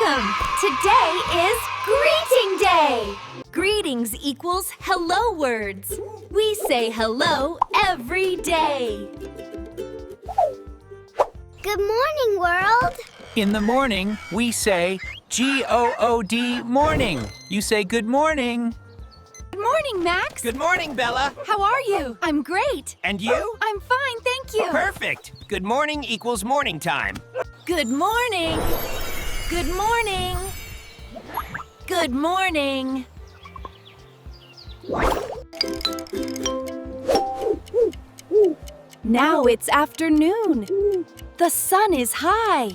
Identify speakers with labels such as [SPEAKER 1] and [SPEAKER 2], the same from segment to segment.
[SPEAKER 1] welcome! Today is Greeting Day! Greetings equals hello words. We say hello every day.
[SPEAKER 2] Good morning, world.
[SPEAKER 3] In the morning, we say G-O-O-D morning. You say good morning.
[SPEAKER 1] Good morning, Max.
[SPEAKER 3] Good morning, Bella.
[SPEAKER 1] How are you? I'm great.
[SPEAKER 3] And you?
[SPEAKER 1] I'm fine, thank you.
[SPEAKER 3] Perfect. Good morning equals morning time.
[SPEAKER 1] Good morning. Good morning. Good morning. Now it's afternoon. The sun is high.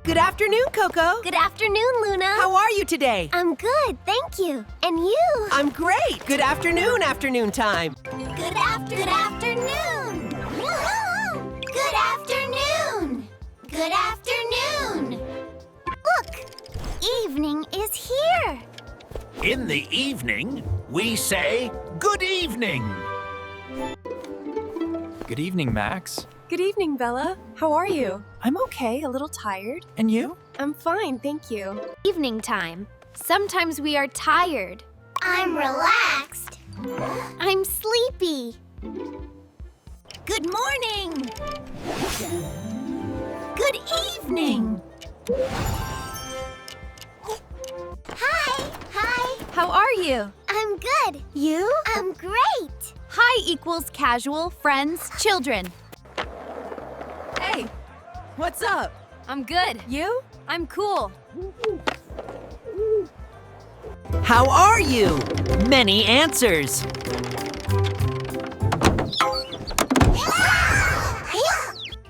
[SPEAKER 4] Good afternoon, Coco.
[SPEAKER 2] Good afternoon, Luna.
[SPEAKER 4] How are you today?
[SPEAKER 2] I'm good, thank you. And you?
[SPEAKER 4] I'm great. Good afternoon, afternoon time.
[SPEAKER 2] Good afternoon. Woohoo! Good afternoon. Good afternoon. Look, evening is here.
[SPEAKER 3] In the evening, we say good evening. Good evening, Max.
[SPEAKER 5] Good evening, Bella. How are you? I'm okay, a little tired.
[SPEAKER 3] And you?
[SPEAKER 5] I'm fine, thank you.
[SPEAKER 1] Evening time. Sometimes we are tired.
[SPEAKER 2] I'm relaxed.
[SPEAKER 1] I'm sleepy.
[SPEAKER 2] Good morning. Good evening. Hi.
[SPEAKER 1] How are you?
[SPEAKER 2] I'm good. You? I'm great.
[SPEAKER 1] Hi equals casual, friends, children.
[SPEAKER 4] Hey, what's up?
[SPEAKER 1] I'm good. You? I'm cool.
[SPEAKER 4] How are you? Many answers.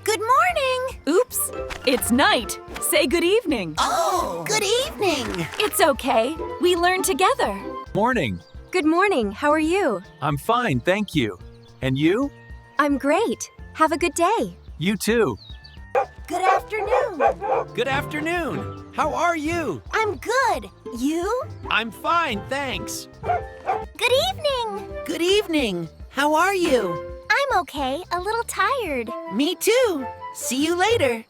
[SPEAKER 2] Good morning.
[SPEAKER 5] Oops, it's night. Say good evening.
[SPEAKER 4] Oh,
[SPEAKER 2] Good evening.
[SPEAKER 1] It's okay. We learn together.
[SPEAKER 3] Morning.
[SPEAKER 5] Good morning, how are you?
[SPEAKER 3] I'm fine, thank you. And you?
[SPEAKER 5] I'm great. Have a good day.
[SPEAKER 3] You too.
[SPEAKER 2] Good afternoon.
[SPEAKER 3] Good afternoon. How are you?
[SPEAKER 2] I'm good. You?
[SPEAKER 3] I'm fine, thanks.
[SPEAKER 2] Good evening.
[SPEAKER 4] good evening. How are you?
[SPEAKER 2] I'm okay, a little tired.
[SPEAKER 4] Me too. See you later.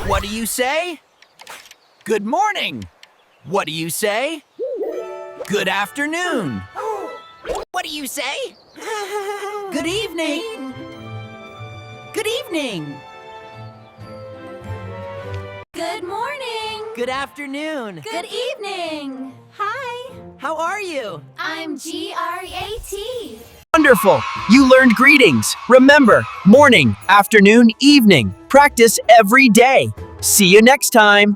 [SPEAKER 3] What do you say? Good morning. What do you say? Good afternoon.
[SPEAKER 4] What do you say? Good evening. Good evening.
[SPEAKER 1] Good morning.
[SPEAKER 4] Good afternoon.
[SPEAKER 1] Good evening. Hi.
[SPEAKER 4] How are you?
[SPEAKER 1] I'm G-R-A-T.
[SPEAKER 6] Wonderful! You learned greetings. Remember, morning, afternoon, evening. Practice every day. See you next time.